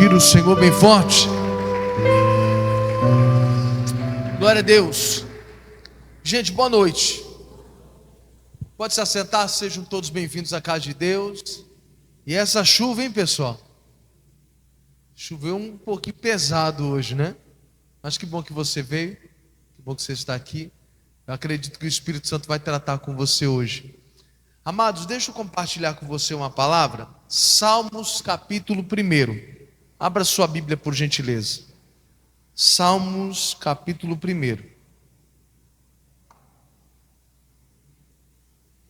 aplaudir o Senhor bem forte? Glória a Deus. Gente, boa noite. Pode se assentar, sejam todos bem-vindos à casa de Deus. E essa chuva, hein, pessoal? Choveu um pouquinho pesado hoje, né? Mas que bom que você veio, que bom que você está aqui. Eu acredito que o Espírito Santo vai tratar com você hoje. Amados, deixa eu compartilhar com você uma palavra. Salmos capítulo 1. Abra sua Bíblia por gentileza. Salmos capítulo 1.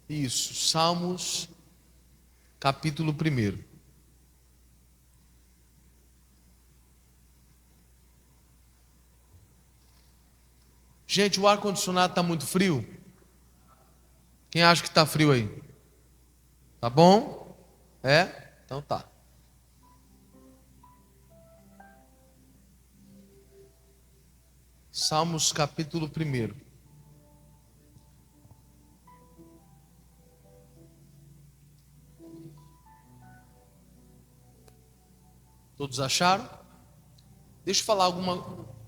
Isso, Salmos capítulo 1. Gente, o ar-condicionado está muito frio. Quem acha que está frio aí? Tá bom? É? Então tá. Salmos capítulo 1. Todos acharam? Deixa eu falar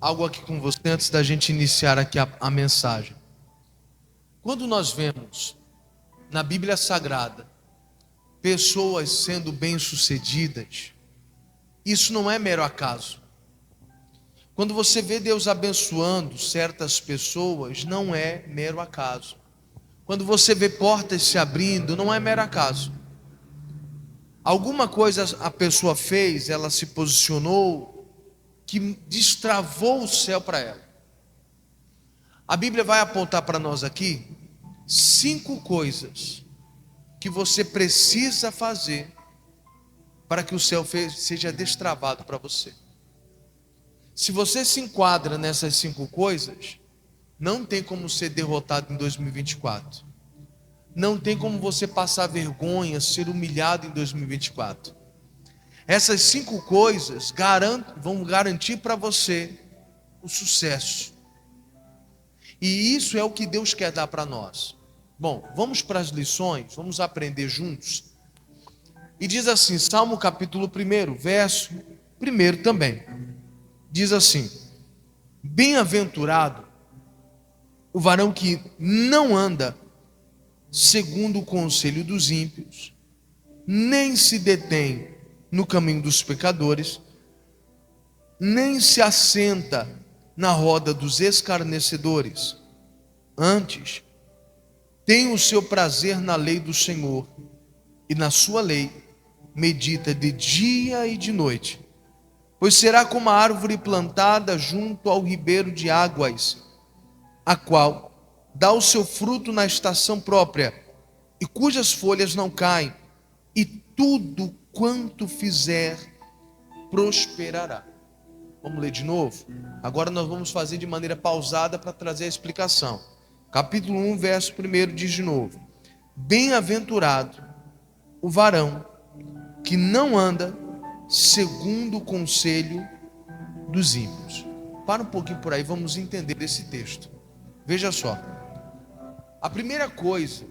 algo aqui com você antes da gente iniciar aqui a mensagem. Quando nós vemos na Bíblia Sagrada pessoas sendo bem-sucedidas, isso não é mero acaso. Quando você vê Deus abençoando certas pessoas, não é mero acaso. Quando você vê portas se abrindo, não é mero acaso. Alguma coisa a pessoa fez, ela se posicionou, que destravou o céu para ela. A Bíblia vai apontar para nós aqui 5 coisas que você precisa fazer para que o céu seja destravado para você. Se você se enquadra nessas 5 coisas, não tem como ser derrotado em 2024. Não tem como você passar vergonha, ser humilhado em 2024. Essas 5 coisas vão garantir para você o sucesso. E isso é o que Deus quer dar para nós. Bom, vamos para as lições, vamos aprender juntos. E diz assim, Salmo capítulo 1, verso 1 também. Diz assim: bem-aventurado o varão que não anda segundo o conselho dos ímpios, nem se detém no caminho dos pecadores, nem se assenta na roda dos escarnecedores. Antes, tem o seu prazer na lei do Senhor, e na sua lei medita de dia e de noite. Pois será como a árvore plantada junto ao ribeiro de águas, a qual dá o seu fruto na estação própria, e cujas folhas não caem, e tudo quanto fizer prosperará. Vamos ler de novo? Agora nós vamos fazer de maneira pausada para trazer a explicação. Capítulo 1, verso 1 diz de novo: bem-aventurado o varão que não anda segundo o conselho dos ímpios. Para um pouquinho por aí, vamos entender esse texto. Veja só. A primeira coisa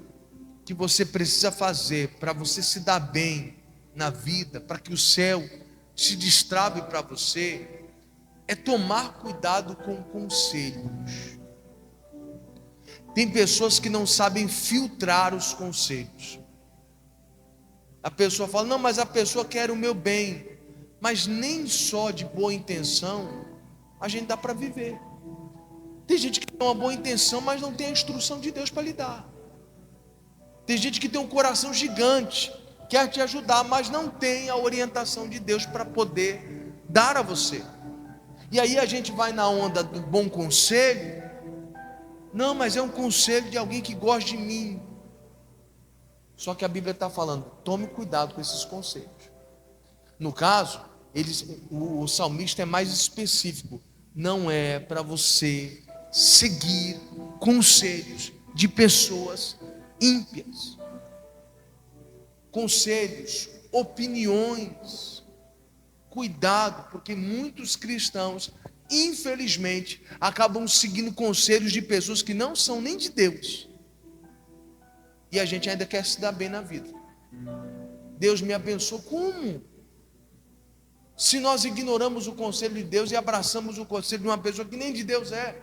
que você precisa fazer para você se dar bem na vida, para que o céu se destrave para você, é tomar cuidado com conselhos. Tem pessoas que não sabem filtrar os conselhos. A pessoa fala, não, mas a pessoa quer o meu bem. Mas nem só de boa intenção a gente dá para viver. Tem gente que tem uma boa intenção, mas não tem a instrução de Deus para lhe dar. Tem gente que tem um coração gigante, quer te ajudar, mas não tem a orientação de Deus para poder dar a você. E aí a gente vai na onda do bom conselho. Não, mas é um conselho de alguém que gosta de mim. Só que a Bíblia está falando, tome cuidado com esses conselhos. No caso, o salmista é mais específico. Não é para você seguir conselhos de pessoas ímpias. Conselhos, opiniões. Cuidado, porque muitos cristãos, infelizmente, acabam seguindo conselhos de pessoas que não são nem de Deus. E a gente ainda quer se dar bem na vida. Deus me abençoou. Como? Se nós ignoramos o conselho de Deus e abraçamos o conselho de uma pessoa que nem de Deus é.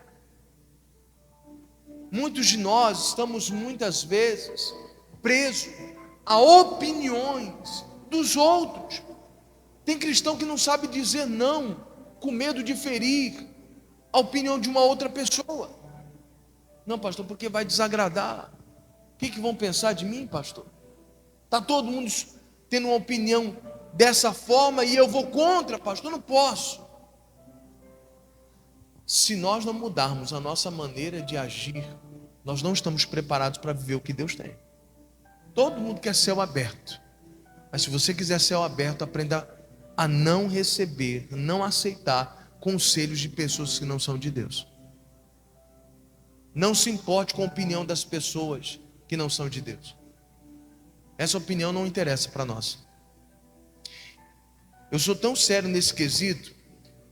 Muitos de nós estamos muitas vezes presos a opiniões dos outros. Tem cristão que não sabe dizer não, com medo de ferir a opinião de uma outra pessoa. Não, pastor, porque vai desagradar. O que vão pensar de mim, pastor? Está todo mundo tendo uma opinião dessa forma e eu vou contra, pastor, não posso. Se nós não mudarmos a nossa maneira de agir, nós não estamos preparados para viver o que Deus tem. Todo mundo quer céu aberto, mas se você quiser céu aberto, aprenda a não receber, não aceitar conselhos de pessoas que não são de Deus. Não se importe com a opinião das pessoas que não são de Deus. Essa opinião não interessa para nós. Eu sou tão sério nesse quesito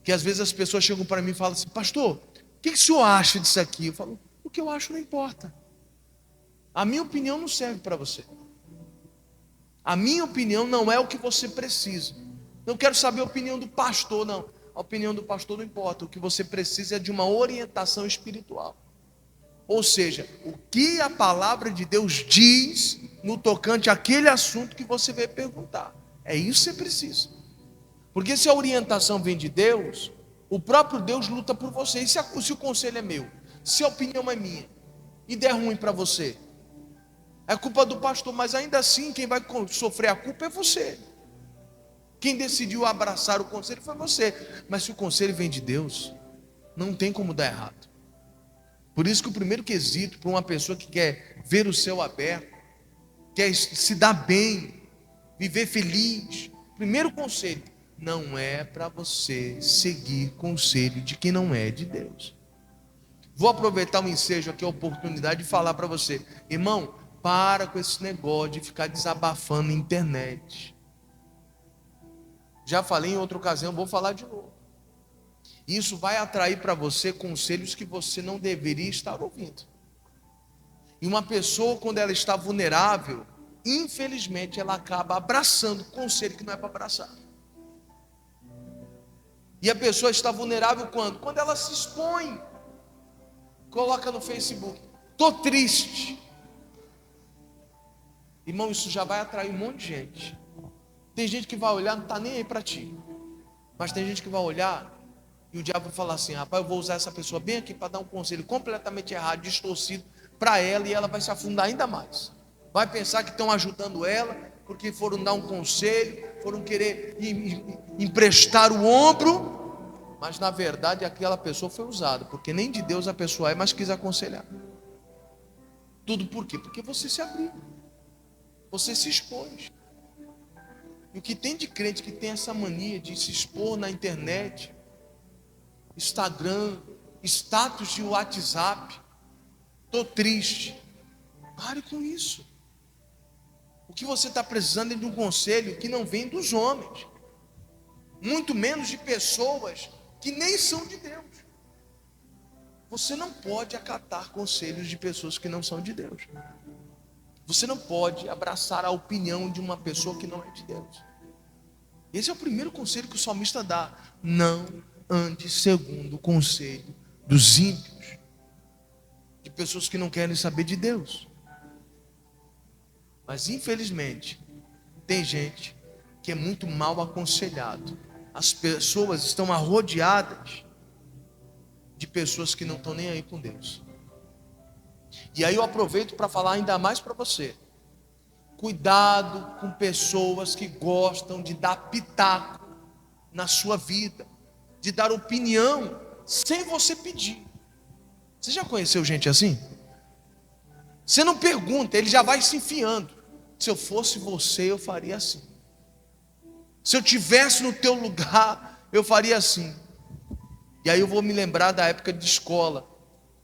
que às vezes as pessoas chegam para mim e falam assim: pastor, o que o senhor acha disso aqui? Eu falo: o que eu acho não importa. A minha opinião não serve para você. A minha opinião não é o que você precisa. Não quero saber a opinião do pastor, não. A opinião do pastor não importa. O que você precisa é de uma orientação espiritual. Ou seja, o que a palavra de Deus diz no tocante àquele assunto que você veio perguntar. É isso que você precisa. Porque se a orientação vem de Deus, o próprio Deus luta por você. E se o conselho é meu, se a opinião é minha e der ruim para você, é culpa do pastor, mas ainda assim quem vai sofrer a culpa é você. Quem decidiu abraçar o conselho foi você. Mas se o conselho vem de Deus, não tem como dar errado. Por isso que o primeiro quesito para uma pessoa que quer ver o céu aberto, quer se dar bem, viver feliz, primeiro conselho: não é para você seguir conselho de quem não é de Deus. Vou aproveitar o ensejo aqui, a oportunidade de falar para você: irmão, para com esse negócio de ficar desabafando na internet. Já falei em outra ocasião, vou falar de novo. Isso vai atrair para você conselhos que você não deveria estar ouvindo. E uma pessoa, quando ela está vulnerável, infelizmente ela acaba abraçando conselho que não é para abraçar. E a pessoa está vulnerável quando? Quando ela se expõe. Coloca no Facebook: estou triste. Irmão, isso já vai atrair um monte de gente. Tem gente que vai olhar, não está nem aí para ti. Mas tem gente que vai olhar e o diabo vai falar assim: rapaz, eu vou usar essa pessoa bem aqui para dar um conselho completamente errado, distorcido para ela, e ela vai se afundar ainda mais. Vai pensar que estão ajudando ela, porque foram dar um conselho, foram querer emprestar o ombro, mas na verdade aquela pessoa foi usada, porque nem de Deus a pessoa é, mas quis aconselhar. Tudo por quê? Porque você se abriu, você se expôs. E o que tem de crente que tem essa mania de se expor na internet, Instagram, status de WhatsApp: estou triste. Pare com isso. O que você está precisando é de um conselho que não vem dos homens, muito menos de pessoas que nem são de Deus. Você não pode acatar conselhos de pessoas que não são de Deus. Você não pode abraçar a opinião de uma pessoa que não é de Deus. Esse é o primeiro conselho que o salmista dá: não ande segundo o conselho dos ímpios, de pessoas que não querem saber de Deus. Mas infelizmente tem gente que é muito mal aconselhado. As pessoas estão rodeadas de pessoas que não estão nem aí com Deus. E aí eu aproveito para falar ainda mais para você: cuidado com pessoas que gostam de dar pitaco na sua vida, de dar opinião sem você pedir. Você já conheceu gente assim? Você não pergunta, ele já vai se enfiando. Se eu fosse você, eu faria assim. Se eu tivesse no teu lugar, eu faria assim. E aí eu vou me lembrar da época de escola.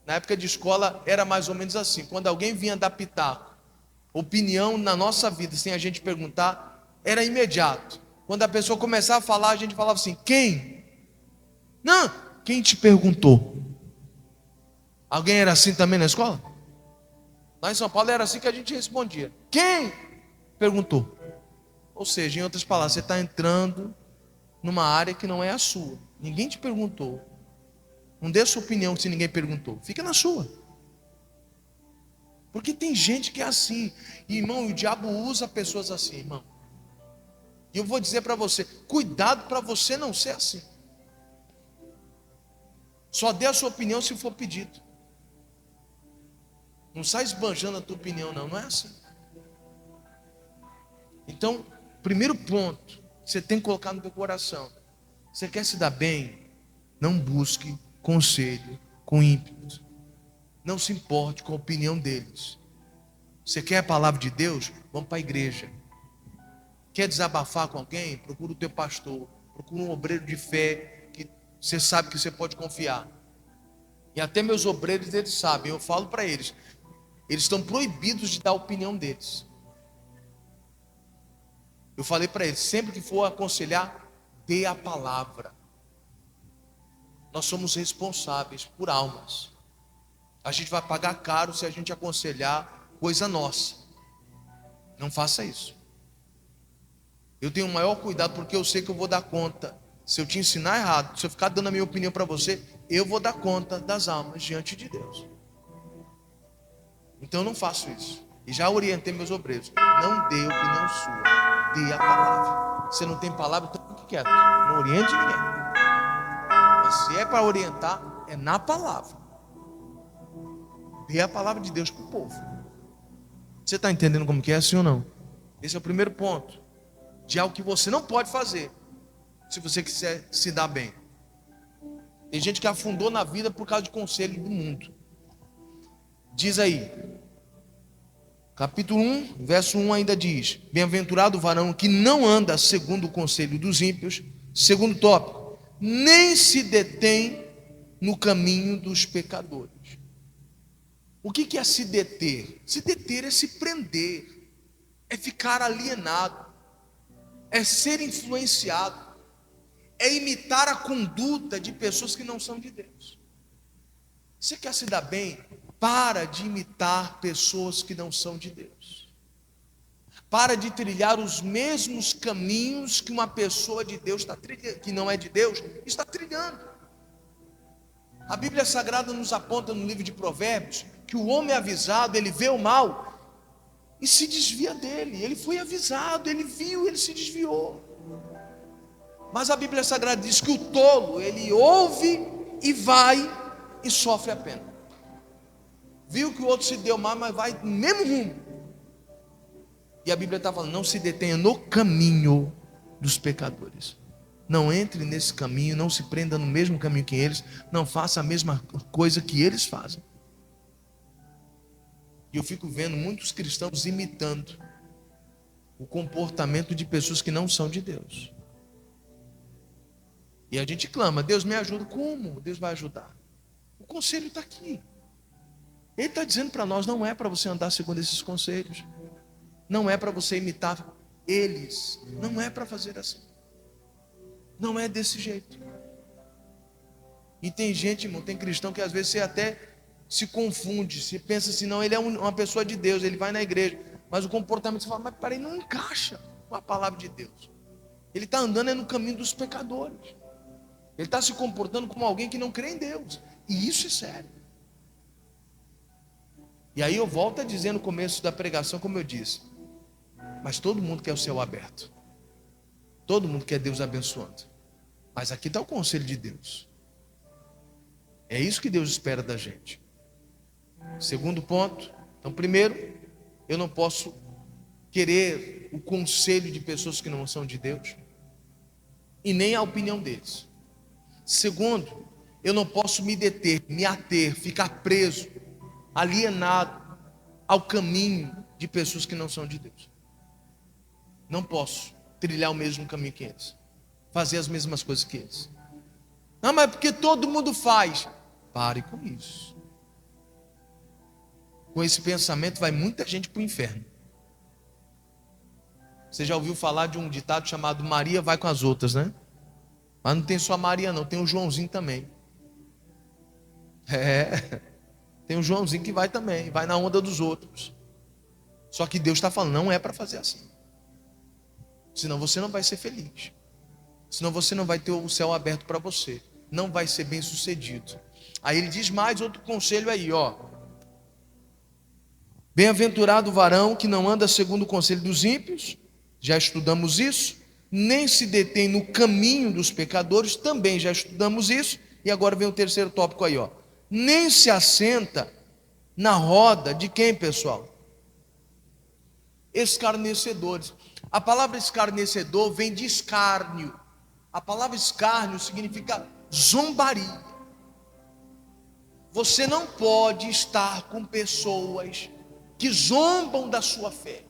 Na época de escola era mais ou menos assim: quando alguém vinha dar pitaco, opinião na nossa vida, sem a gente perguntar, era imediato. Quando a pessoa começava a falar, a gente falava assim: quem? Não, quem te perguntou? Alguém era assim também na escola? Lá em São Paulo era assim que a gente respondia: quem perguntou? Ou seja, em outras palavras, você está entrando numa área que não é a sua. Ninguém te perguntou. Não dê sua opinião se ninguém perguntou. Fica na sua. Porque tem gente que é assim. E, irmão, o diabo usa pessoas assim, irmão. E eu vou dizer para você, cuidado para você não ser assim. Só dê a sua opinião se for pedido. Não sai esbanjando a tua opinião, não. Não é assim. Então, primeiro ponto, você tem que colocar no teu coração. Você quer se dar bem? Não busque conselho com ímpios. Não se importe com a opinião deles. Você quer a palavra de Deus? Vamos para a igreja. Quer desabafar com alguém? Procura o teu pastor. Procura um obreiro de fé que você sabe que você pode confiar. E até meus obreiros, eles sabem. Eu falo para eles. Eles estão proibidos de dar a opinião deles. Eu falei para eles, sempre que for aconselhar, dê a palavra. Nós somos responsáveis por almas. A gente vai pagar caro se a gente aconselhar coisa nossa. Não faça isso. Eu tenho o maior cuidado porque eu sei que eu vou dar conta. Se eu te ensinar errado, se eu ficar dando a minha opinião para você, eu vou dar conta das almas diante de Deus. Então eu não faço isso. E já orientei meus obreiros. Não dê opinião sua. Dê a palavra. Você não tem palavra, então fique quieto. Não oriente ninguém. Mas se é para orientar, é na palavra. Dê a palavra de Deus para o povo. Você está entendendo como que é, sim ou não? Esse é o primeiro ponto. De algo que você não pode fazer, se você quiser se dar bem. Tem gente que afundou na vida por causa de conselho do mundo. Diz aí, capítulo 1, verso 1 ainda diz: bem-aventurado o varão que não anda segundo o conselho dos ímpios. Segundo tópico, nem se detém no caminho dos pecadores. O que é se deter? Se deter é se prender, é ficar alienado, é ser influenciado, é imitar a conduta de pessoas que não são de Deus. Você quer se dar bem? Para de imitar pessoas que não são de Deus. Para de trilhar os mesmos caminhos que uma pessoa de Deus está trilhando, que não é de Deus, está trilhando. A Bíblia Sagrada nos aponta no livro de Provérbios que o homem avisado, ele vê o mal e se desvia dele. Ele foi avisado, ele viu, ele se desviou. Mas a Bíblia Sagrada diz que o tolo, ele ouve e vai e sofre a pena. Viu que o outro se deu mal, mas vai no mesmo rumo. E a Bíblia está falando, não se detenha no caminho dos pecadores. Não entre nesse caminho, não se prenda no mesmo caminho que eles, não faça a mesma coisa que eles fazem. E eu fico vendo muitos cristãos imitando o comportamento de pessoas que não são de Deus. E a gente clama, Deus me ajuda. Como Deus vai ajudar? O conselho está aqui. Ele está dizendo para nós, não é para você andar segundo esses conselhos. Não é para você imitar eles. Não é para fazer assim. Não é desse jeito. E tem gente, irmão, tem cristão que às vezes você até se confunde. Você pensa assim, não, ele é uma pessoa de Deus, ele vai na igreja. Mas o comportamento, você fala, mas peraí, não encaixa com a palavra de Deus. Ele está andando no caminho dos pecadores. Ele está se comportando como alguém que não crê em Deus. E isso é sério. E aí eu volto a dizer no começo da pregação, como eu disse. Mas todo mundo quer o céu aberto. Todo mundo quer Deus abençoando. Mas aqui está o conselho de Deus. É isso que Deus espera da gente. Segundo ponto. Então, primeiro, eu não posso querer o conselho de pessoas que não são de Deus. E nem a opinião deles. Segundo, eu não posso me deter, me ater, ficar preso, alienado ao caminho de pessoas que não são de Deus. Não posso trilhar o mesmo caminho que eles, fazer as mesmas coisas que eles. Não, mas porque todo mundo faz. Pare com isso. Com esse pensamento vai muita gente para o inferno. Você já ouviu falar de um ditado chamado Maria vai com as outras, né? Mas não tem só a Maria não, tem o Joãozinho também. Tem o Joãozinho que vai também, vai na onda dos outros. Só que Deus está falando, não é para fazer assim. Senão você não vai ser feliz. Senão você não vai ter o céu aberto para você. Não vai ser bem sucedido. Aí ele diz mais outro conselho aí, ó. Bem-aventurado o varão que não anda segundo o conselho dos ímpios. Já estudamos isso. Nem se detém no caminho dos pecadores. Também já estudamos isso. E agora vem o terceiro tópico aí, ó. Nem se assenta na roda de quem, pessoal? Escarnecedores. A palavra escarnecedor vem de escárnio. A palavra escárnio significa zombaria. Você não pode estar com pessoas que zombam da sua fé,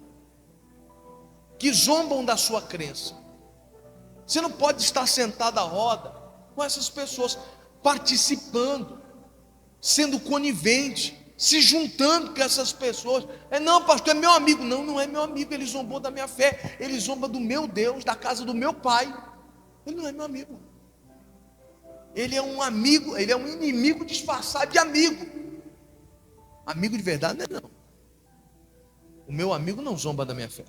que zombam da sua crença. Você não pode estar sentado à roda com essas pessoas, participando, sendo conivente, se juntando com essas pessoas. Não, pastor, é meu amigo. Não, não é meu amigo. Ele zombou da minha fé, ele zomba do meu Deus, da casa do meu pai. Ele não é meu amigo. Ele é um amigo, ele é um inimigo disfarçado de amigo. Amigo de verdade não é não. O meu amigo não zomba da minha fé.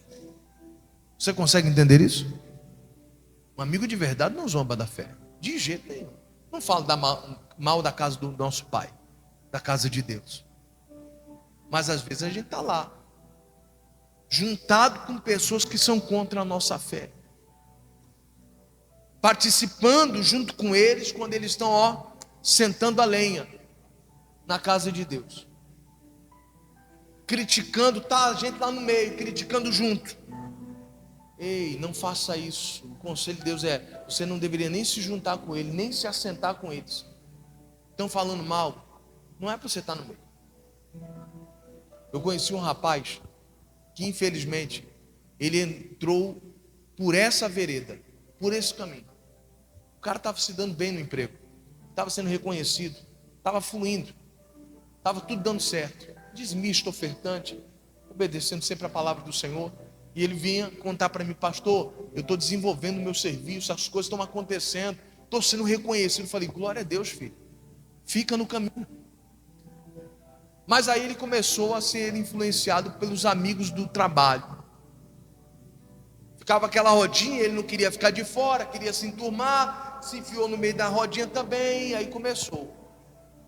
Você consegue entender isso? Um amigo de verdade não zomba da fé, de jeito nenhum. Não fala mal da casa do nosso pai, da casa de Deus. Mas às vezes a gente está lá, juntado com pessoas que são contra a nossa fé, participando junto com eles quando eles estão, ó, sentando a lenha na casa de Deus, criticando, tá a gente lá no meio, criticando junto. Ei, não faça isso. O conselho de Deus é: você não deveria nem se juntar com ele, nem se assentar com eles. Estão falando mal, não é para você estar no meio. Eu conheci um rapaz que infelizmente ele entrou por essa vereda, por esse caminho. O cara estava se dando bem no emprego, estava sendo reconhecido, estava fluindo, estava tudo dando certo, dizimista, ofertante, obedecendo sempre a palavra do Senhor. E ele vinha contar para mim: pastor, eu estou desenvolvendo o meu serviço, as coisas estão acontecendo, estou sendo reconhecido. Eu falei: glória a Deus, filho, fica no caminho. Mas aí ele começou a ser influenciado pelos amigos do trabalho. Ficava aquela rodinha, ele não queria ficar de fora, queria se enturmar, se enfiou no meio da rodinha também. Aí começou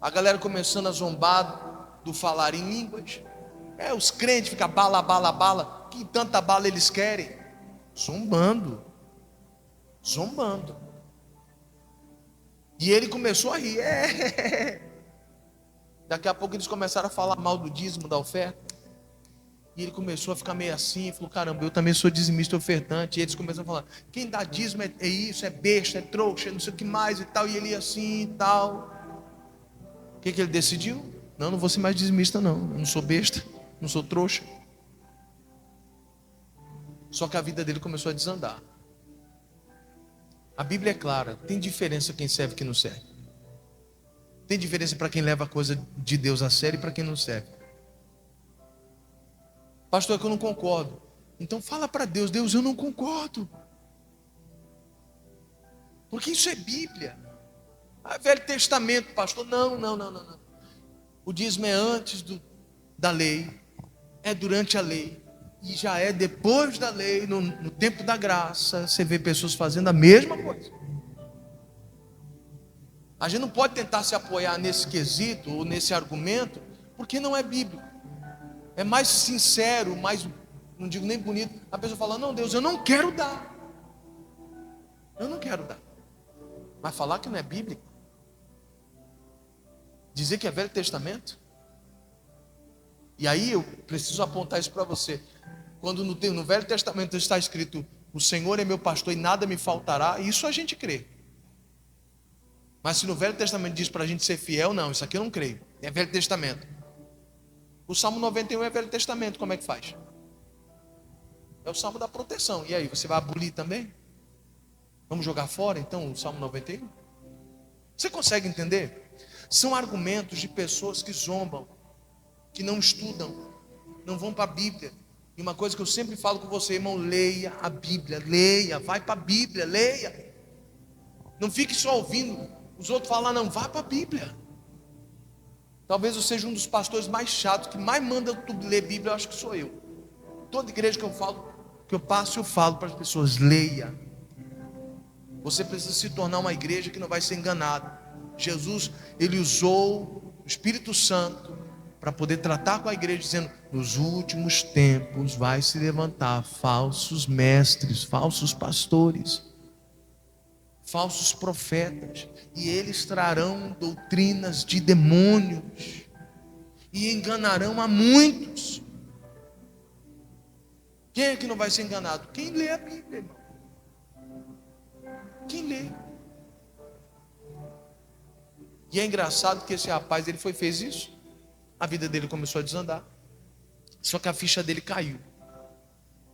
a galera começando a zombar do falar em línguas. Os crentes ficam bala, bala, bala. Que tanta bala eles querem? Zombando. Zombando. E ele começou a rir. Daqui a pouco eles começaram a falar mal do dízimo, da oferta. E ele começou a ficar meio assim. Falou: caramba, eu também sou dizimista ofertante. E eles começaram a falar: quem dá dízimo é isso, é besta, é trouxa, não sei o que mais e tal. E ele ia assim e tal. O que ele decidiu? Não vou ser mais dizimista não. Eu não sou besta, não sou trouxa. Só que a vida dele começou a desandar. A Bíblia é clara: tem diferença quem serve e quem não serve. Tem diferença para quem leva a coisa de Deus a sério e para quem não serve. Pastor, é que eu não concordo. Então fala para Deus: Deus, eu não concordo. Porque isso é Bíblia. Velho Testamento, pastor. Não. O dízimo é antes da lei, é durante a lei, e já é depois da lei, no tempo da graça. Você vê pessoas fazendo a mesma coisa. A gente não pode tentar se apoiar nesse quesito ou nesse argumento, porque não é bíblico. É mais sincero, mais, não digo nem bonito, a pessoa fala: não, Deus, eu não quero dar. Eu não quero dar. Mas falar que não é bíblico, dizer que é Velho Testamento. E aí eu preciso apontar isso para você. Quando no Velho Testamento está escrito: o Senhor é meu pastor e nada me faltará, isso a gente crê. Mas se no Velho Testamento diz para a gente ser fiel, não, isso aqui eu não creio. É Velho Testamento. O Salmo 91 é Velho Testamento, como é que faz? É o Salmo da proteção. E aí, você vai abolir também? Vamos jogar fora então o Salmo 91? Você consegue entender? São argumentos de pessoas que zombam, que não estudam, não vão para a Bíblia. E uma coisa que eu sempre falo com você, irmão: leia a Bíblia, leia, vai para a Bíblia, leia. Não fique só ouvindo os outros falar, não, vá para a Bíblia. Talvez eu seja um dos pastores mais chatos, que mais manda tu ler Bíblia, eu acho que sou eu. Toda igreja que eu passo, eu falo para as pessoas: leia. Você precisa se tornar uma igreja que não vai ser enganada. Jesus, ele usou o Espírito Santo para poder tratar com a igreja, dizendo: nos últimos tempos vai se levantar falsos mestres, falsos pastores, falsos profetas, e eles trarão doutrinas de demônios e enganarão a muitos. Quem é que não vai ser enganado? Quem lê a Bíblia, irmão. Quem lê. E é engraçado que esse rapaz, ele fez isso, a vida dele começou a desandar, só que a ficha dele caiu.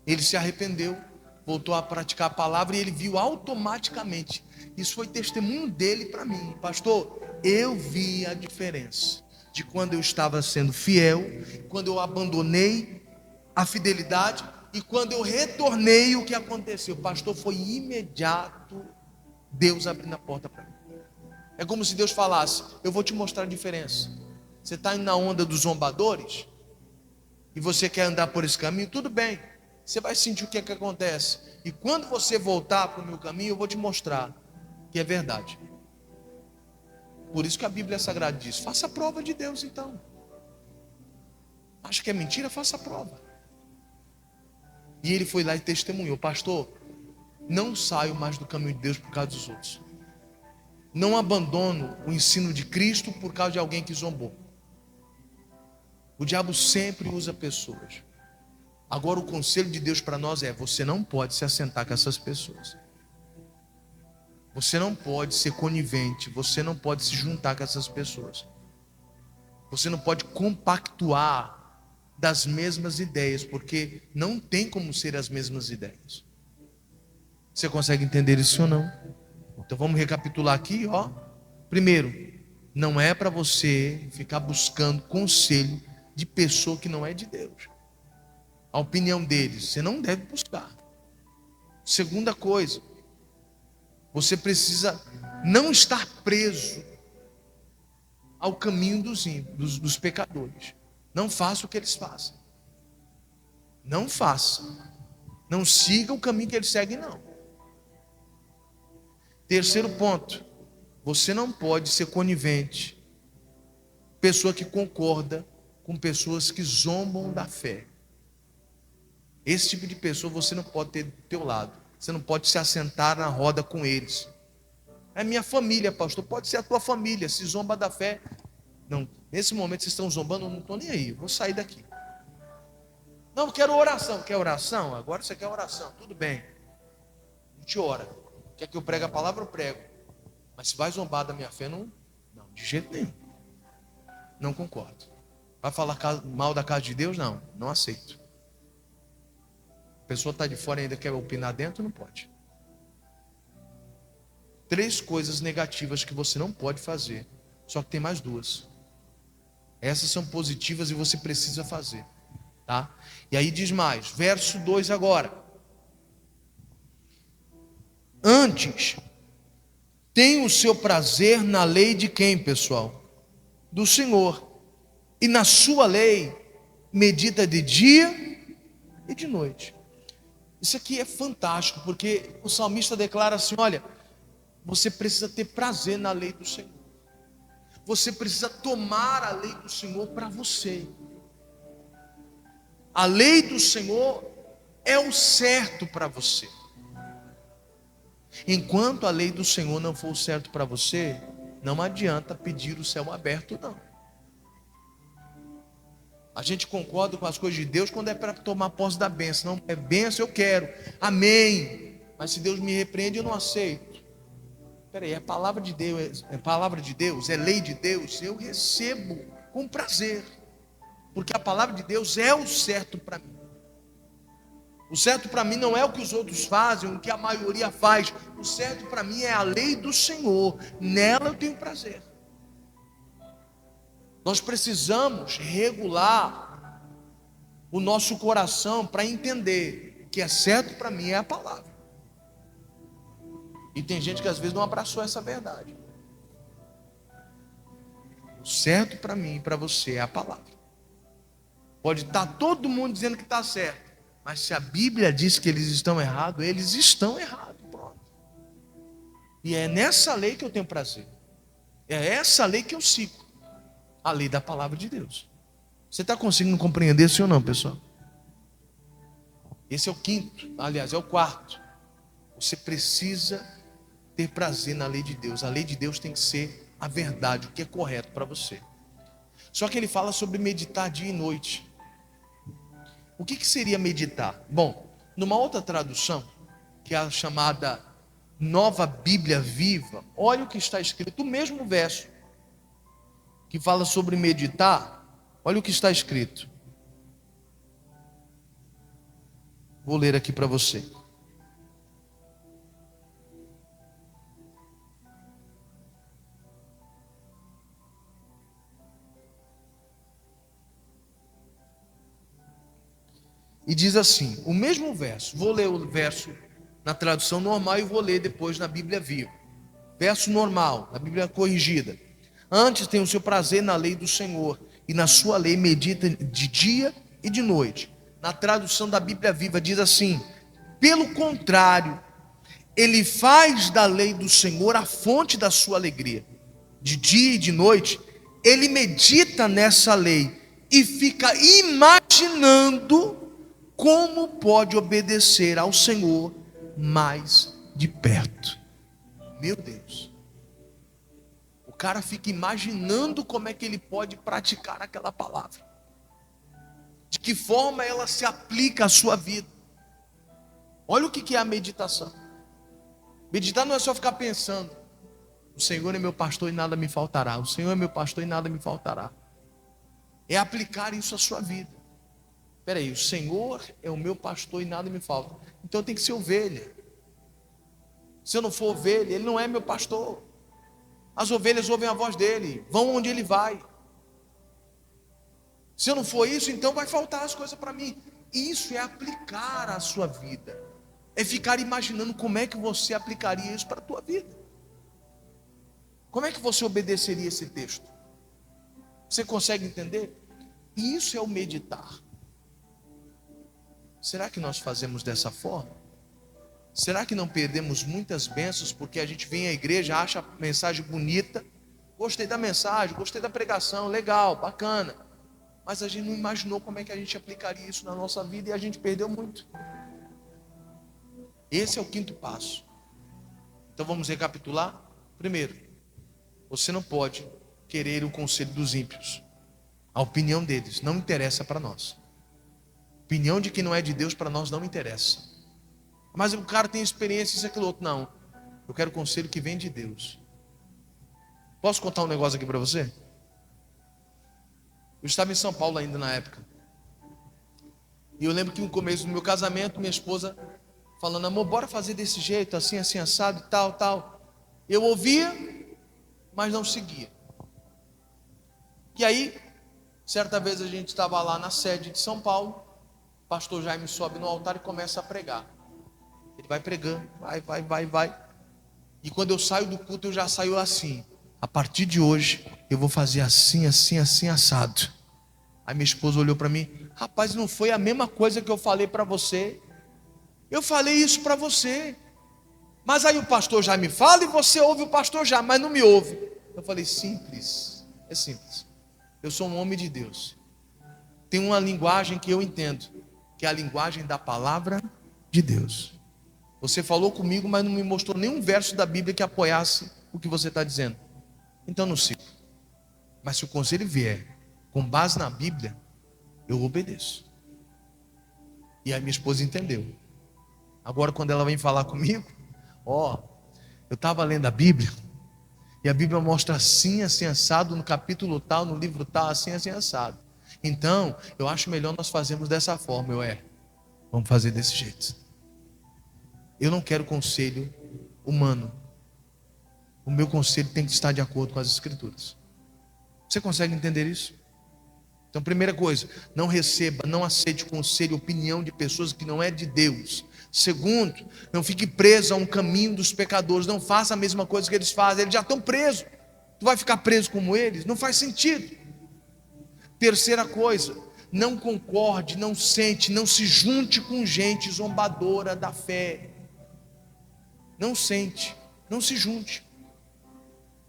Ele se arrependeu, voltou a praticar a palavra, e ele viu automaticamente. Isso foi testemunho dele para mim: pastor, eu vi a diferença de quando eu estava sendo fiel, quando eu abandonei a fidelidade, e quando eu retornei, o que aconteceu? Pastor, foi imediato Deus abrindo a porta para mim. É como se Deus falasse: eu vou te mostrar a diferença. Você está indo na onda dos zombadores e você quer andar por esse caminho, tudo bem, você vai sentir o que é que acontece, e quando você voltar para o meu caminho, eu vou te mostrar que é verdade. Por isso que a Bíblia Sagrada diz: faça a prova de Deus. Então, acha que é mentira? Faça a prova. E ele foi lá e testemunhou: pastor, não saio mais do caminho de Deus por causa dos outros, não abandono o ensino de Cristo por causa de alguém que zombou. O diabo sempre usa pessoas. Agora o conselho de Deus para nós é: você não pode se assentar com essas pessoas, você não pode ser conivente, você não pode se juntar com essas pessoas, você não pode compactuar das mesmas ideias, porque não tem como ser as mesmas ideias. Você consegue entender isso ou não? Então vamos recapitular aqui, ó. Primeiro, não é para você ficar buscando conselho de pessoa que não é de Deus. A opinião deles você não deve buscar. Segunda coisa, você precisa não estar preso ao caminho dos pecadores. Não faça o que eles fazem. Não faça. Não siga o caminho que eles seguem, não. Terceiro ponto, você não pode ser conivente, pessoa que concorda com pessoas que zombam da fé. Esse tipo de pessoa você não pode ter do teu lado. Você não pode se assentar na roda com eles. É minha família, pastor. Pode ser a tua família. Se zomba da fé, não, nesse momento vocês estão zombando, eu não estou nem aí, eu vou sair daqui. Não, eu quero oração. Quer oração? Agora você quer oração, tudo bem, a gente ora. Quer que eu pregue a palavra? Eu prego. Mas se vai zombar da minha fé, não, de jeito nenhum. Não concordo. Vai falar mal da casa de Deus? Não aceito. A pessoa está de fora e ainda quer opinar dentro? Não pode. 3 coisas negativas que você não pode fazer, só que tem mais 2. Essas são positivas e você precisa fazer, tá? E aí diz mais, verso 2 agora: antes, tem o seu prazer na lei de quem, pessoal? Do Senhor. E na sua lei medita de dia e de noite. Isso aqui é fantástico, porque o salmista declara assim: olha, você precisa ter prazer na lei do Senhor. Você precisa tomar a lei do Senhor para você. A lei do Senhor é o certo para você. Enquanto a lei do Senhor não for o certo para você, não adianta pedir o céu aberto, não. A gente concorda com as coisas de Deus quando é para tomar posse da bênção. Não é bênção, eu quero, amém. Mas se Deus me repreende, eu não aceito. Peraí, é palavra de Deus, é lei de Deus, eu recebo com prazer, porque a palavra de Deus é o certo para mim. O certo para mim não é o que os outros fazem, o que a maioria faz. O certo para mim é a lei do Senhor, nela eu tenho prazer. Nós precisamos regular o nosso coração para entender que é certo para mim é a palavra. E tem gente que às vezes não abraçou essa verdade. O certo para mim e para você é a palavra. Pode estar todo mundo dizendo que está certo, mas se a Bíblia diz que eles estão errados, pronto. E é nessa lei que eu tenho prazer. É essa lei que eu sigo. A lei da palavra de Deus. Você está conseguindo compreender isso ou não, pessoal? Esse é o quinto, aliás, é o quarto. Você precisa ter prazer na lei de Deus. A lei de Deus tem que ser a verdade, o que é correto para você. Só que ele fala sobre meditar dia e noite. O que seria meditar? Bom, numa outra tradução, que é a chamada Nova Bíblia Viva, olha o que está escrito, o mesmo verso que fala sobre meditar, olha o que está escrito. Vou ler aqui para você. E diz assim, o mesmo verso, vou ler o verso na tradução normal e vou ler depois na Bíblia Viva. Verso normal, na Bíblia corrigida. Antes tem o seu prazer na lei do Senhor, e na sua lei medita de dia e de noite. Na tradução da Bíblia Viva diz assim, pelo contrário, ele faz da lei do Senhor a fonte da sua alegria. De dia e de noite, ele medita nessa lei e fica imaginando como pode obedecer ao Senhor mais de perto. Meu Deus. O cara fica imaginando como é que ele pode praticar aquela palavra. De que forma ela se aplica à sua vida. Olha o que é a meditação. Meditar não é só ficar pensando. O Senhor é meu pastor e nada me faltará. O Senhor é meu pastor e nada me faltará. É aplicar isso à sua vida. Espera aí, o Senhor é o meu pastor e nada me falta. Então eu tenho que ser ovelha. Se eu não for ovelha, ele não é meu pastor. As ovelhas ouvem a voz dele, vão onde ele vai. Se eu não for isso, então vai faltar as coisas para mim. Isso é aplicar a sua vida. É ficar imaginando como é que você aplicaria isso para a tua vida. Como é que você obedeceria esse texto? Você consegue entender? Isso é o meditar. Será que nós fazemos dessa forma? Será que não perdemos muitas bênçãos porque a gente vem à igreja, acha a mensagem bonita, gostei da mensagem, gostei da pregação, legal, bacana, mas a gente não imaginou como é que a gente aplicaria isso na nossa vida e a gente perdeu muito. Esse é o quinto passo. Então vamos recapitular? Primeiro, você não pode querer o conselho dos ímpios. A opinião deles não interessa para nós. A opinião de quem não é de Deus para nós não interessa. Mas o cara tem experiência, isso, aquilo, outro. Não. Eu quero o conselho que vem de Deus. Posso contar um negócio aqui para você? Eu estava em São Paulo ainda na época. E eu lembro que no começo do meu casamento, minha esposa falando, amor, bora fazer desse jeito, assim, assim, assado e tal, tal. Eu ouvia, mas não seguia. E aí, certa vez a gente estava lá na sede de São Paulo, o pastor Jaime sobe no altar e começa a pregar. Ele vai pregando, vai. E quando eu saio do culto, eu já saio assim. A partir de hoje, eu vou fazer assim, assim, assim, assado. Aí minha esposa olhou para mim, rapaz, não foi a mesma coisa que eu falei para você? Eu falei isso para você. Mas aí o pastor já me fala e você ouve o pastor já, mas não me ouve. Eu falei, simples, é simples. Eu sou um homem de Deus. Tem uma linguagem que eu entendo, que é a linguagem da palavra de Deus. Você falou comigo, mas não me mostrou nenhum verso da Bíblia que apoiasse o que você está dizendo. Então não sigo. Mas se o conselho vier com base na Bíblia, eu obedeço. E aí minha esposa entendeu. Agora quando ela vem falar comigo, eu estava lendo a Bíblia, e a Bíblia mostra assim, assim, assado, no capítulo tal, no livro tal, assim, assim, assado. Então, eu acho melhor nós fazermos dessa forma. Vamos fazer desse jeito. Eu não quero conselho humano. O meu conselho tem que estar de acordo com as Escrituras. Você consegue entender isso? Então, primeira coisa, não receba, não aceite conselho, opinião de pessoas que não é de Deus. Segundo, não fique preso a um caminho dos pecadores. Não faça a mesma coisa que eles fazem. Eles já estão presos. Tu vai ficar preso como eles? Não faz sentido. Terceira coisa, não concorde, não sente, não se junte com gente zombadora da fé. Não sente, Não se junte.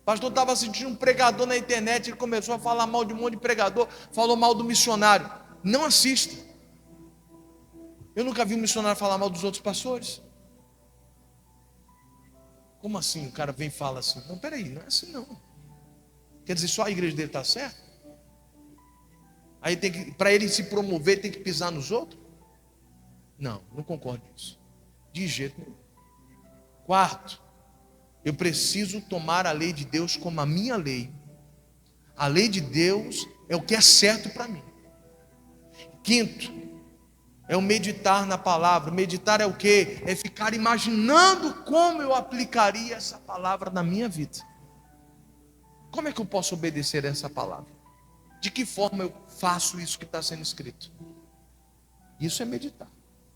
O pastor estava assistindo um pregador na internet, ele começou a falar mal de um monte de pregador, falou mal do missionário. Não assista. Eu nunca vi um missionário falar mal dos outros pastores. Como assim? O cara vem e fala assim. Não, peraí, não é assim não. Quer dizer, só a igreja dele está certa? Aí para ele se promover, tem que pisar nos outros? Não, não concordo com isso. De jeito nenhum. Quarto, eu preciso tomar a lei de Deus como a minha lei. A lei de Deus é o que é certo para mim. Quinto, é o meditar na palavra. Meditar é o quê? É ficar imaginando como eu aplicaria essa palavra na minha vida. Como é que eu posso obedecer a essa palavra? De que forma eu faço isso que está sendo escrito? Isso é meditar.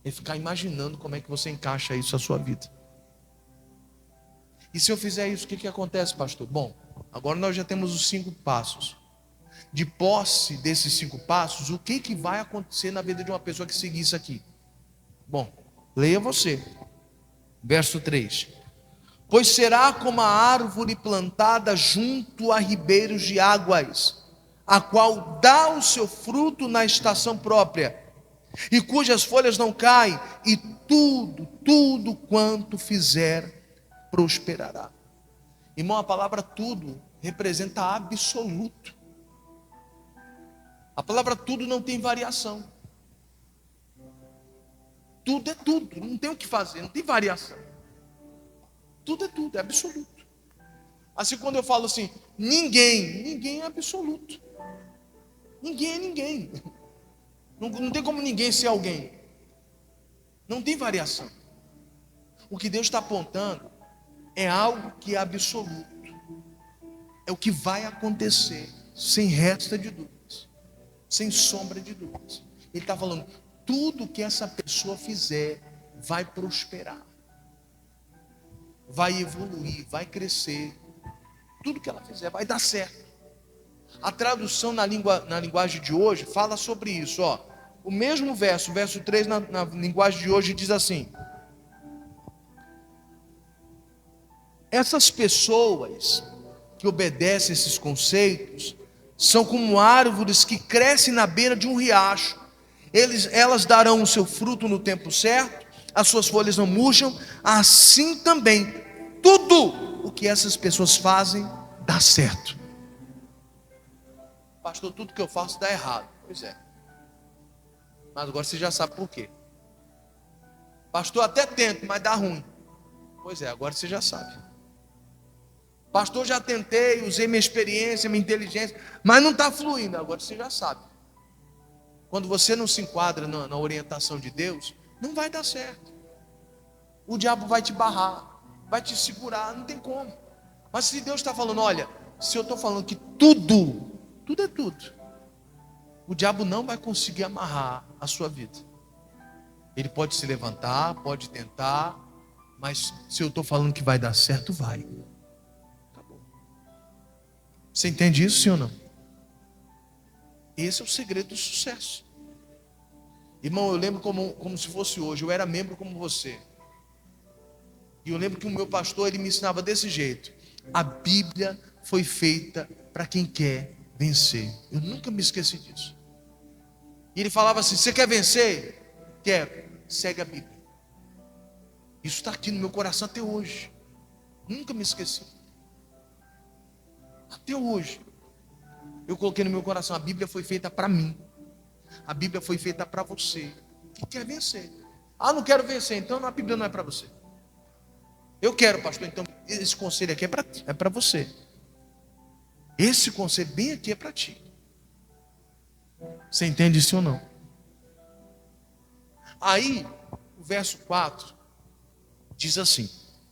É ficar imaginando como é que você encaixa isso na sua vida. E se eu fizer isso, o que acontece, pastor? Bom, agora nós já temos os 5 passos. De posse desses 5 passos, o que vai acontecer na vida de uma pessoa que seguir isso aqui? Bom, leia você. Verso 3. Pois será como a árvore plantada junto a ribeiros de águas, a qual dá o seu fruto na estação própria, e cujas folhas não caem, e tudo quanto fizer prosperará. Irmão, a palavra tudo representa absoluto. A palavra tudo não tem variação. Tudo é tudo, não tem o que fazer, não tem variação. Tudo é tudo, é absoluto. Assim, quando eu falo assim, ninguém é absoluto. Ninguém é ninguém. Não tem como ninguém ser alguém. Não tem variação. O que Deus está apontando é algo que é absoluto. É o que vai acontecer, sem resta de dúvidas, sem sombra de dúvidas. Ele está falando, tudo que essa pessoa fizer vai prosperar, vai evoluir, vai crescer. Tudo que ela fizer vai dar certo. A tradução na linguagem de hoje fala sobre isso, ó. O mesmo verso 3 na linguagem de hoje diz assim: essas pessoas que obedecem esses conceitos são como árvores que crescem na beira de um riacho. Elas darão o seu fruto no tempo certo, as suas folhas não murcham. Assim também, tudo o que essas pessoas fazem dá certo. Pastor, tudo que eu faço dá errado. Pois é. Mas agora você já sabe por quê. Pastor, até tento, mas dá ruim. Pois é, agora você já sabe. Pastor, já tentei, usei minha experiência, minha inteligência, mas não está fluindo. Agora você já sabe. Quando você não se enquadra na orientação de Deus, não vai dar certo. O diabo vai te barrar, vai te segurar, não tem como. Mas se Deus está falando, olha, se eu estou falando que tudo é tudo, o diabo não vai conseguir amarrar a sua vida. Ele pode se levantar, pode tentar, mas se eu estou falando que vai dar certo, vai. Acabou. Você entende isso, sim ou não? Esse é o segredo do sucesso. Irmão, eu lembro como se fosse hoje. Eu era membro como você. E eu lembro que o meu pastor, ele me ensinava desse jeito: a Bíblia foi feita para quem quer vencer. Eu nunca me esqueci disso. E ele falava assim: você quer vencer? Quero. Segue a Bíblia. Isso está aqui no meu coração até hoje. Nunca me esqueci. Até hoje. Eu coloquei no meu coração: a Bíblia foi feita para mim. A Bíblia foi feita para você que quer vencer. Ah, não quero vencer, então a Bíblia não é para você. Eu quero, pastor, então esse conselho aqui é para você. Esse conselho bem aqui é para ti. Você entende isso ou não? Aí, o verso 4 diz assim,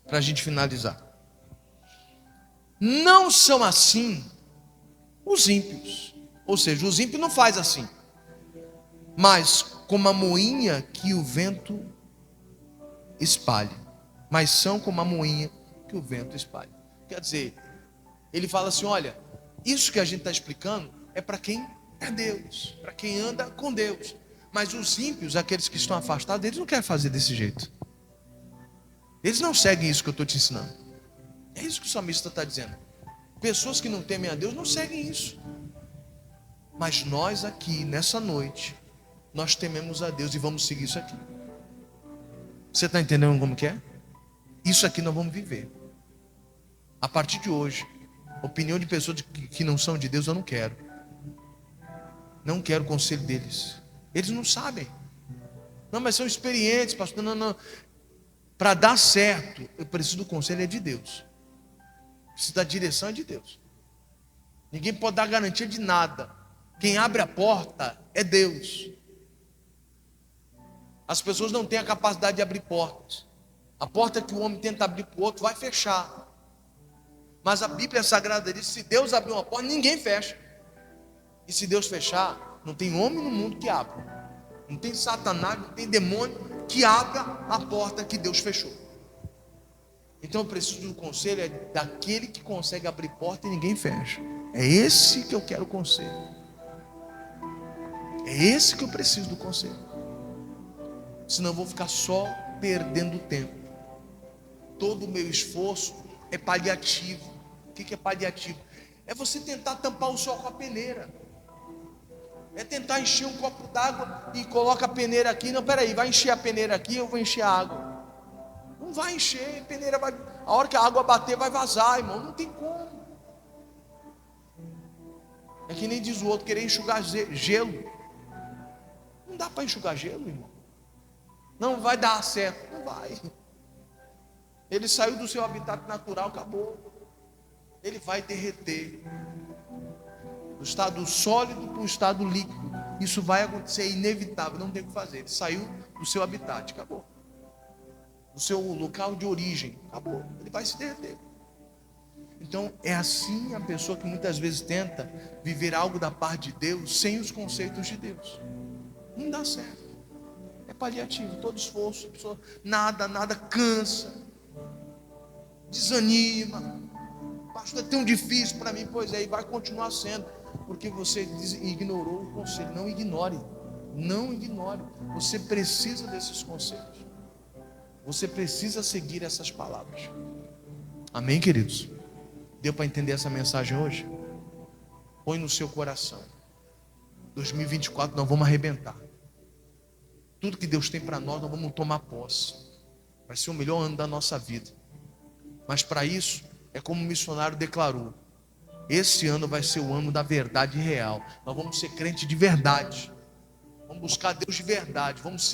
para a gente finalizar: não são assim os ímpios. Ou seja, os ímpios não faz assim, mas como a moinha que o vento espalha. Mas são como a moinha que o vento espalha. Quer dizer, ele fala assim: olha, isso que a gente está explicando é para quem é Deus, para quem anda com Deus. Mas os ímpios, aqueles que estão afastados, eles não querem fazer desse jeito. Eles não seguem isso que eu estou te ensinando. É isso que o salmista está dizendo. Pessoas que não temem a Deus não seguem isso. Mas nós aqui, nessa noite, nós tememos a Deus e vamos seguir isso aqui. Você está entendendo como que é? Isso aqui nós vamos viver. A partir de hoje, opinião de pessoas que não são de Deus eu não quero. Não quero o conselho deles. Eles não sabem. Não, mas são experientes, pastor. Não. Para dar certo, eu preciso do conselho de Deus. Preciso da direção de Deus. Ninguém pode dar garantia de nada. Quem abre a porta é Deus. As pessoas não têm a capacidade de abrir portas. A porta que o homem tenta abrir para o outro vai fechar. Mas a Bíblia Sagrada diz: se Deus abrir uma porta, ninguém fecha. E se Deus fechar, não tem homem no mundo que abra. Não tem Satanás, não tem demônio que abra a porta que Deus fechou. Então eu preciso do conselho daquele que consegue abrir porta e ninguém fecha. É esse que eu quero o conselho. É esse que eu preciso do conselho. Senão eu vou ficar só perdendo tempo. Todo o meu esforço é paliativo. O que é paliativo? É você tentar tampar o sol com a peneira. É tentar encher um copo d'água e coloca a peneira aqui. Não, peraí, vai encher a peneira aqui, eu vou encher a água. Não vai encher, a peneira vai... A hora que a água bater vai vazar, irmão. Não tem como. É que nem diz o outro, querer enxugar gelo. Não dá para enxugar gelo, irmão. Não vai dar certo. Não vai. Ele saiu do seu habitat natural, acabou. Ele vai derreter. Do estado sólido para o estado líquido. Isso vai acontecer, é inevitável, não tem o que fazer. Ele saiu do seu habitat, acabou. Do seu local de origem, acabou. Ele vai se derreter. Então é assim a pessoa que muitas vezes tenta viver algo da parte de Deus sem os conceitos de Deus. Não dá certo. É paliativo, todo esforço, a pessoa nada cansa, desanima. Pastor, é tão difícil para mim. Pois é, e vai continuar sendo, porque você ignorou o conselho. Não ignore. Você precisa desses conselhos. Você precisa seguir essas palavras. Amém, queridos? Deu para entender essa mensagem hoje? Põe no seu coração. 2024 nós vamos arrebentar. Tudo que Deus tem para nós vamos tomar posse. Vai ser o melhor ano da nossa vida. Mas para isso, é como o missionário declarou: esse ano vai ser o ano da verdade real. Nós vamos ser crentes de verdade. Vamos buscar Deus de verdade. Vamos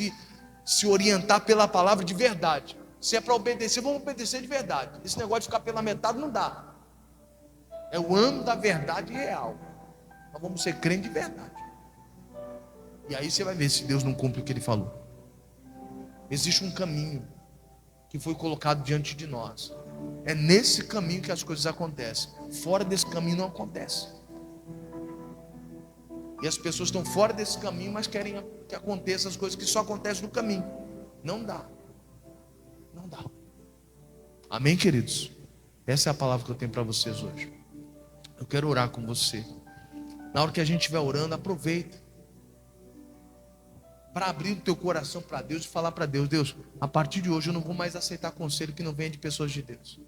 se orientar pela palavra de verdade. Se é para obedecer, vamos obedecer de verdade. Esse negócio de ficar pela metade não dá. É o ano da verdade real. Nós vamos ser crentes de verdade. E aí você vai ver se Deus não cumpre o que Ele falou. Existe um caminho que foi colocado diante de nós. É nesse caminho que as coisas acontecem. Fora desse caminho não acontece. E as pessoas estão fora desse caminho, mas querem que aconteça as coisas que só acontecem no caminho. Não dá. Não dá. Amém, queridos? Essa é a palavra que eu tenho para vocês hoje. Eu quero orar com você. Na hora que a gente estiver orando, aproveita para abrir o teu coração para Deus e falar para Deus: Deus, a partir de hoje eu não vou mais aceitar conselho que não venha de pessoas de Deus.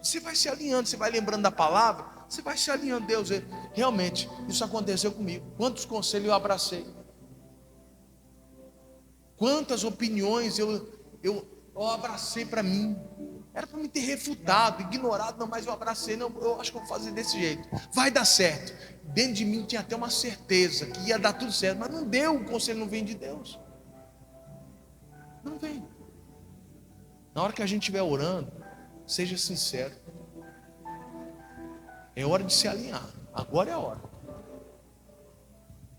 Você vai se alinhando, você vai lembrando da palavra, você vai se alinhando. Deus, realmente, isso aconteceu comigo. Quantos conselhos eu abracei? Quantas opiniões eu abracei para mim? Era para me ter refutado, ignorado, não, mas eu abracei. Não, eu acho que eu vou fazer desse jeito. Vai dar certo. Dentro de mim tinha até uma certeza que ia dar tudo certo, mas não deu. O conselho não vem de Deus. Não vem. Na hora que a gente estiver orando, seja sincero. É hora de se alinhar. Agora é a hora.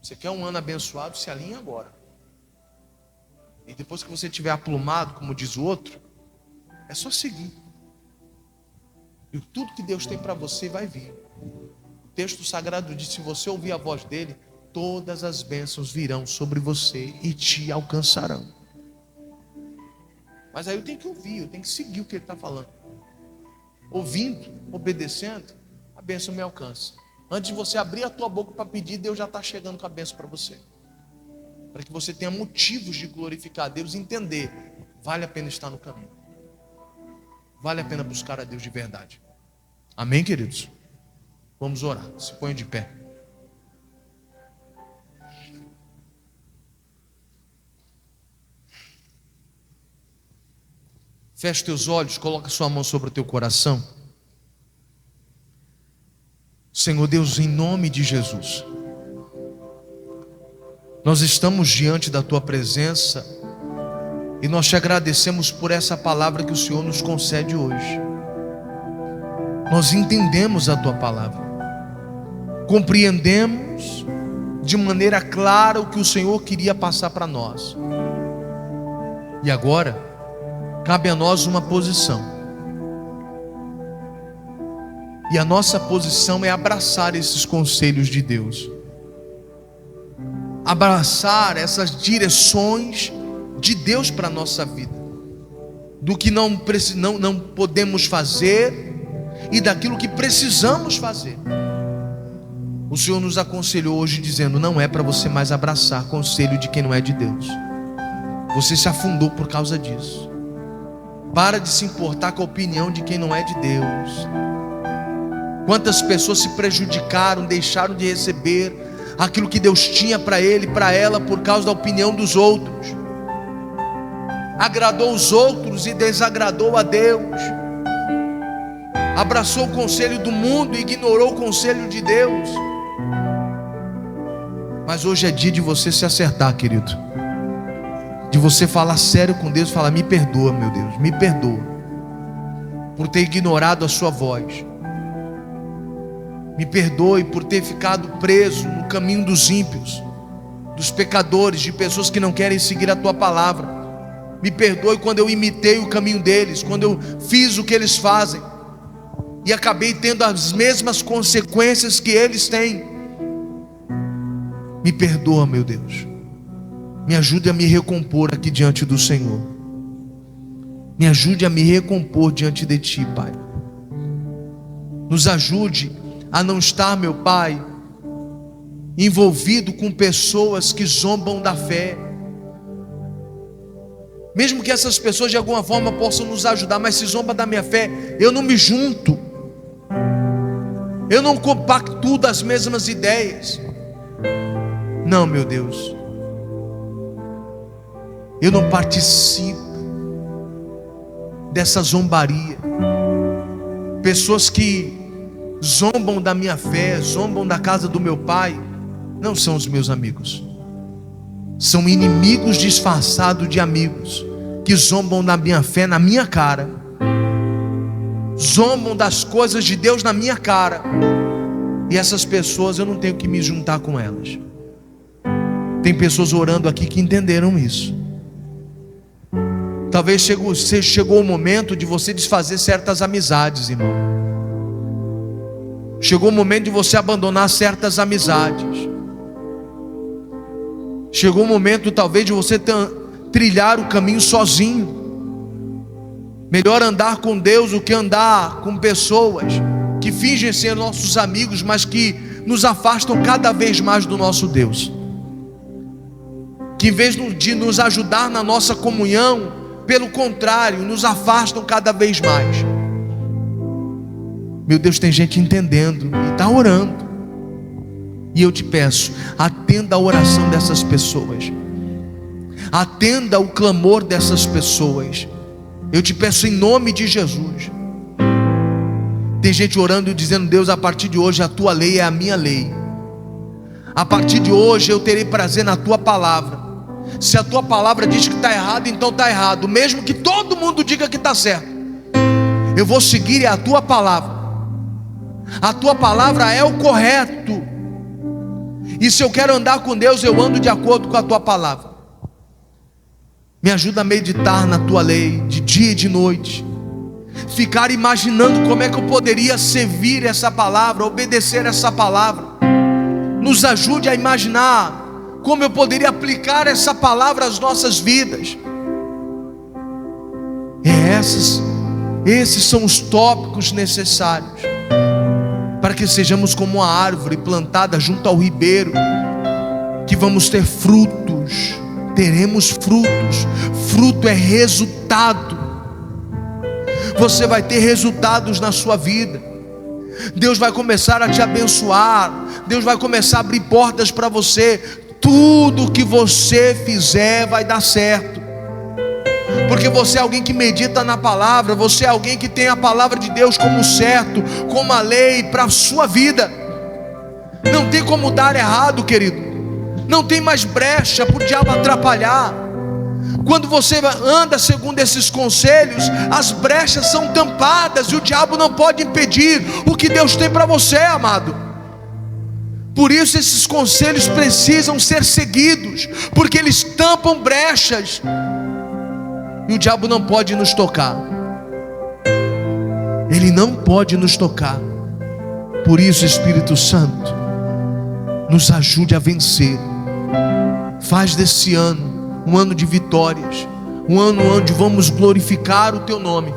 Você quer um ano abençoado? Se alinha agora. E depois que você estiver aplumado, como diz o outro, é só seguir. E tudo que Deus tem para você vai vir. O texto sagrado diz: se você ouvir a voz dele, todas as bênçãos virão sobre você e te alcançarão. Mas aí eu tenho que ouvir, eu tenho que seguir o que ele está falando. Ouvindo, obedecendo, a bênção me alcança. Antes de você abrir a tua boca para pedir, Deus já está chegando com a bênção para você. Para que você tenha motivos de glorificar a Deus e entender: vale a pena estar no caminho. vale a pena buscar a Deus de verdade. Amém, queridos? Vamos orar. Se ponham de pé. Feche teus olhos, coloca sua mão sobre o teu coração. Senhor Deus, em nome de Jesus, nós estamos diante da tua presença e nós te agradecemos por essa palavra que o Senhor nos concede hoje. Nós entendemos a tua palavra, compreendemos de maneira clara o que o Senhor queria passar para nós. E agora cabe a nós uma posição, e a nossa posição é abraçar esses conselhos de Deus, abraçar essas direções de Deus para a nossa vida, do que não podemos fazer e daquilo que precisamos fazer. O Senhor nos aconselhou hoje dizendo: não é para você mais abraçar conselho de quem não é de Deus. Você se afundou por causa disso. Para de se importar com a opinião de quem não é de Deus. Quantas pessoas se prejudicaram, deixaram de receber aquilo que Deus tinha para ele, para ela, por causa da opinião dos outros. Agradou os outros e desagradou a Deus. Abraçou o conselho do mundo e ignorou o conselho de Deus. Mas hoje é dia de você se acertar, querido, de você falar sério com Deus, falar: me perdoa, meu Deus, me perdoa por ter ignorado a sua voz. Me perdoe por ter ficado preso no caminho dos ímpios, dos pecadores, de pessoas que não querem seguir a tua palavra. Me perdoe quando eu imitei o caminho deles, quando eu fiz o que eles fazem e acabei tendo as mesmas consequências que eles têm. Me perdoa, meu Deus. Me ajude a me recompor aqui diante do Senhor. Me ajude a me recompor diante de Ti, Pai. Nos ajude a não estar, meu Pai, envolvido com pessoas que zombam da fé. Mesmo que essas pessoas de alguma forma possam nos ajudar, mas se zomba da minha fé, eu não me junto. Eu não compactuo das mesmas ideias. Não, meu Deus. Eu não participo dessa zombaria. Pessoas que zombam da minha fé, zombam da casa do meu pai, não são os meus amigos. São inimigos disfarçados de amigos, que zombam da minha fé na minha cara, zombam das coisas de Deus na minha cara. E essas pessoas eu não tenho que me juntar com elas. Tem pessoas orando aqui que entenderam isso. Talvez chegou o momento de você desfazer certas amizades, irmão. Chegou o momento de você abandonar certas amizades. Chegou o momento talvez de você trilhar o caminho sozinho. Melhor andar com Deus do que andar com pessoas que fingem ser nossos amigos, mas que nos afastam cada vez mais do nosso Deus. Que em vez de nos ajudar na nossa comunhão, pelo contrário, nos afastam cada vez mais. Meu Deus, tem gente entendendo e está orando. E eu te peço, atenda a oração dessas pessoas, atenda o clamor dessas pessoas. Eu te peço em nome de Jesus. Tem gente orando e dizendo: Deus, a partir de hoje a tua lei é a minha lei. A partir de hoje eu terei prazer na tua palavra. Se a tua palavra diz que está errado, então está errado. Mesmo que todo mundo diga que está certo, eu vou seguir a tua palavra. A tua palavra é o correto. E se eu quero andar com Deus, eu ando de acordo com a tua palavra. Me ajuda a meditar na tua lei, de dia e de noite. Ficar imaginando como é que eu poderia servir essa palavra, obedecer essa palavra. Nos ajude a imaginar como eu poderia aplicar essa palavra às nossas vidas. Esses são os tópicos necessários para que sejamos como uma árvore plantada junto ao ribeiro, que vamos ter frutos, teremos frutos. Fruto é resultado. você vai ter resultados na sua vida. Deus vai começar a te abençoar. Deus vai começar a abrir portas para você. Tudo que você fizer vai dar certo, porque você é alguém que medita na palavra. Você é alguém que tem a palavra de Deus como certo, como a lei para a sua vida. Não tem como dar errado, querido. Não tem mais brecha para o diabo atrapalhar. Quando você anda segundo esses conselhos, as brechas são tampadas e o diabo não pode impedir o que Deus tem para você, amado. Por isso esses conselhos precisam ser seguidos, porque eles tampam brechas e o diabo não pode nos tocar. Ele não pode nos tocar. Por isso, Espírito Santo, nos ajude a vencer. Faz desse ano um ano de vitórias, um ano onde vamos glorificar o Teu nome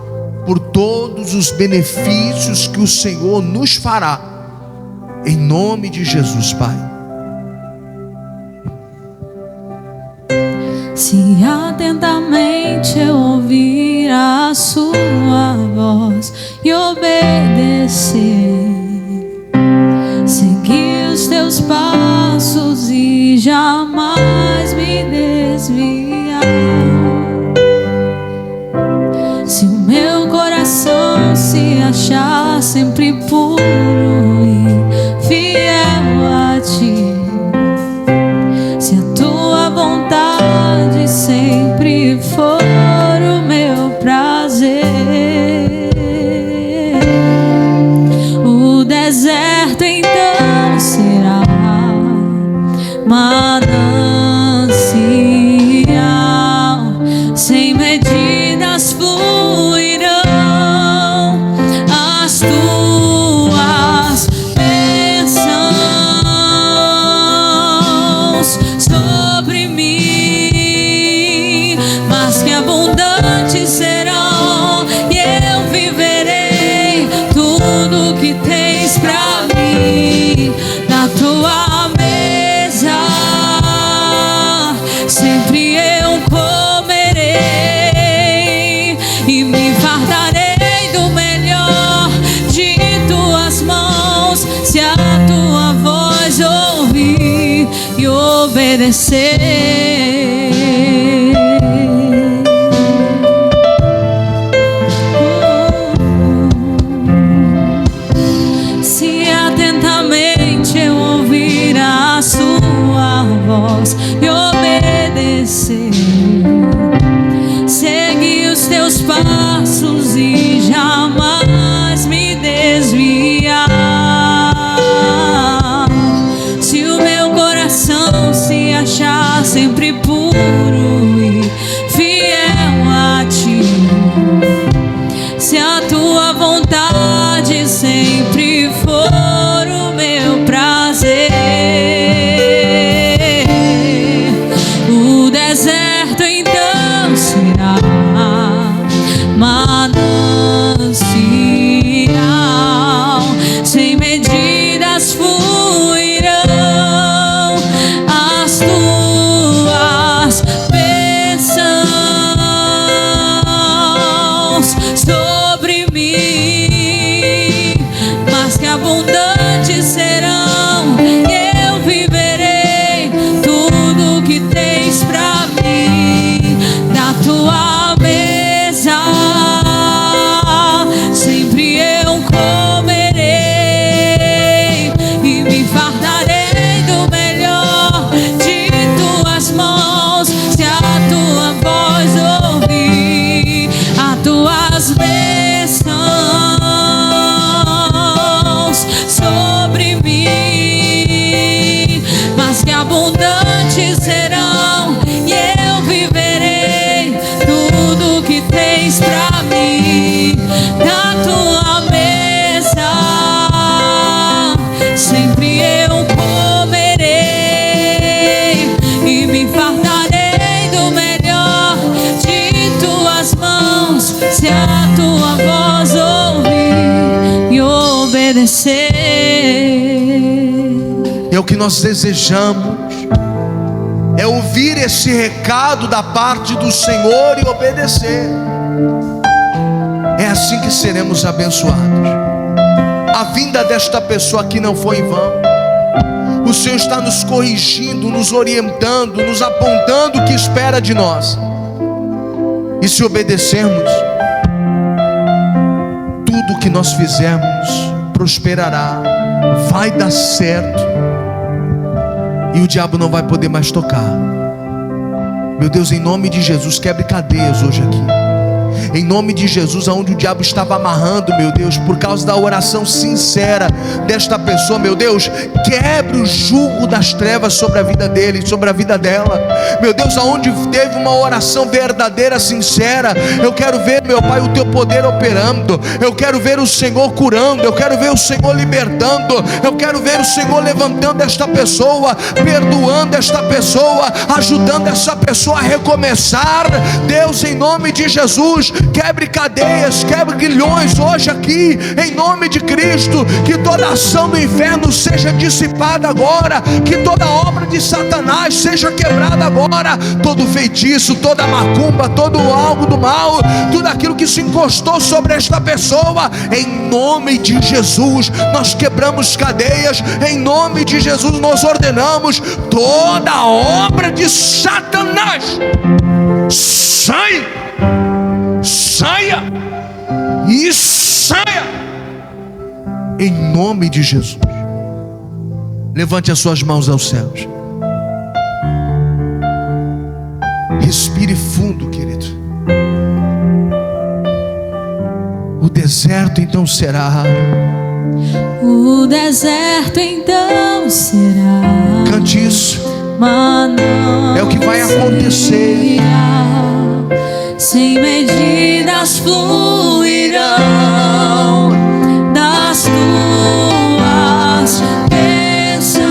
por todos os benefícios que o Senhor nos fará, em nome de Jesus, Pai. Se atentamente eu ouvir a sua voz e obedecer, seguir os teus passos e jamais me desviar. Se o meu coração se achar sempre puro e fiel a ti, se a tua vontade sempre for o meu prazer, o deserto então será manancial, sem medidas fluirão as tuas bênçãos sobre mim, mas que abundantes serão, e eu viverei tudo que tens pra mim. Na tua mesa sempre eu comerei e me fartarei do melhor de tuas mãos, se a tua voz ouvir e obedecer. Se atentamente eu ouvir a sua voz e obedecer, seguir os teus passos e jamais me desviar. Se o meu coração se achar sempre puro e fiel a ti, se a tua vontade sempre for o meu prazer, o deserto então será manancial, sem medidas fluirão as tuas bênçãos sobre mim, mas que abundantes serão, e eu viverei tudo que tens pra mim. Da tua mesa sempre eu comerei e me fartarei do melhor de tuas mãos, se a tua voz ouvir as tuas bênçãos sobre mim, mas que abundantes serão, e eu viverei tudo que tens pra mim. Da tua mesa sempre eu comerei e me fartarei do melhor de tuas mãos, se a tua voz ouvir e obedecer. É o que nós desejamos, é ouvir esse recado da parte do Senhor e obedecer. É assim que seremos abençoados. A vinda desta pessoa aqui não foi em vão. O Senhor está nos corrigindo, nos orientando, nos apontando o que espera de nós. E se obedecermos, tudo que nós fizermos prosperará, vai dar certo, e o diabo não vai poder mais tocar. Meu Deus, em nome de Jesus, quebre cadeias hoje aqui. Em nome de Jesus, aonde o diabo estava amarrando, meu Deus, por causa da oração sincera desta pessoa, meu Deus, quebre o jugo das trevas sobre a vida dele, sobre a vida dela. Meu Deus, aonde teve uma oração verdadeira, sincera, eu quero ver, meu Pai, o teu poder operando. Eu quero ver o Senhor curando, eu quero ver o Senhor libertando, eu quero ver o Senhor levantando esta pessoa, perdoando esta pessoa, ajudando essa pessoa a recomeçar. Deus, em nome de Jesus, quebre cadeias, quebre grilhões hoje aqui, em nome de Cristo. Que toda ação do inferno seja dissipada agora, que toda obra de Satanás seja quebrada agora, todo feitiço, toda macumba, todo algo do mal, tudo aquilo que se encostou sobre esta pessoa, em nome de Jesus, nós quebramos cadeias, em nome de Jesus nós ordenamos toda obra de Satanás, saia e saia, em nome de Jesus. Levante as suas mãos aos céus, respire fundo, querido. O deserto então será, o deserto então será, cante isso, Manancial, é o que vai acontecer. Sem medidas fluirão das tuas bênçãos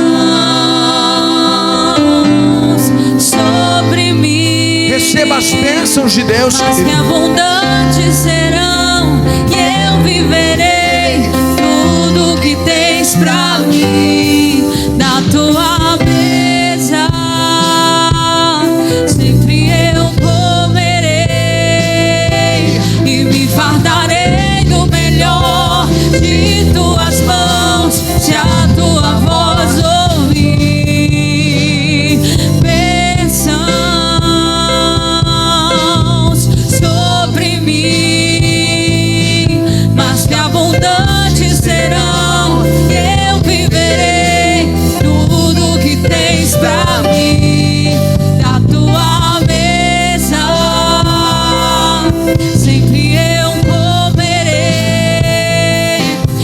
sobre mim. Receba as bênçãos de Deus, Mas que abundantes serão, e eu viverei tudo que tens pra mim. Da tua mesa sempre eu comerei e me fartarei do melhor de tuas mãos, se a tua voz ouvir. Bênçãos sobre mim, mas que abundantes serão, e eu viverei tudo que tens pra mim. Da tua mesa sempre eu comerei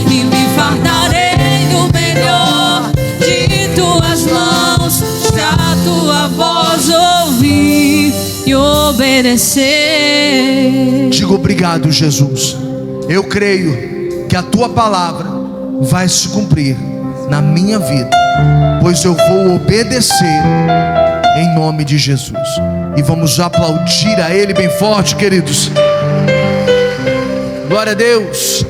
e me fartarei do melhor de tuas mãos, se a tua voz ouvir e obedecer. diga obrigado, Jesus. Eu creio que a tua palavra vai se cumprir na minha vida, pois eu vou obedecer em nome de Jesus. E vamos aplaudir a Ele bem forte, queridos. Glória a Deus.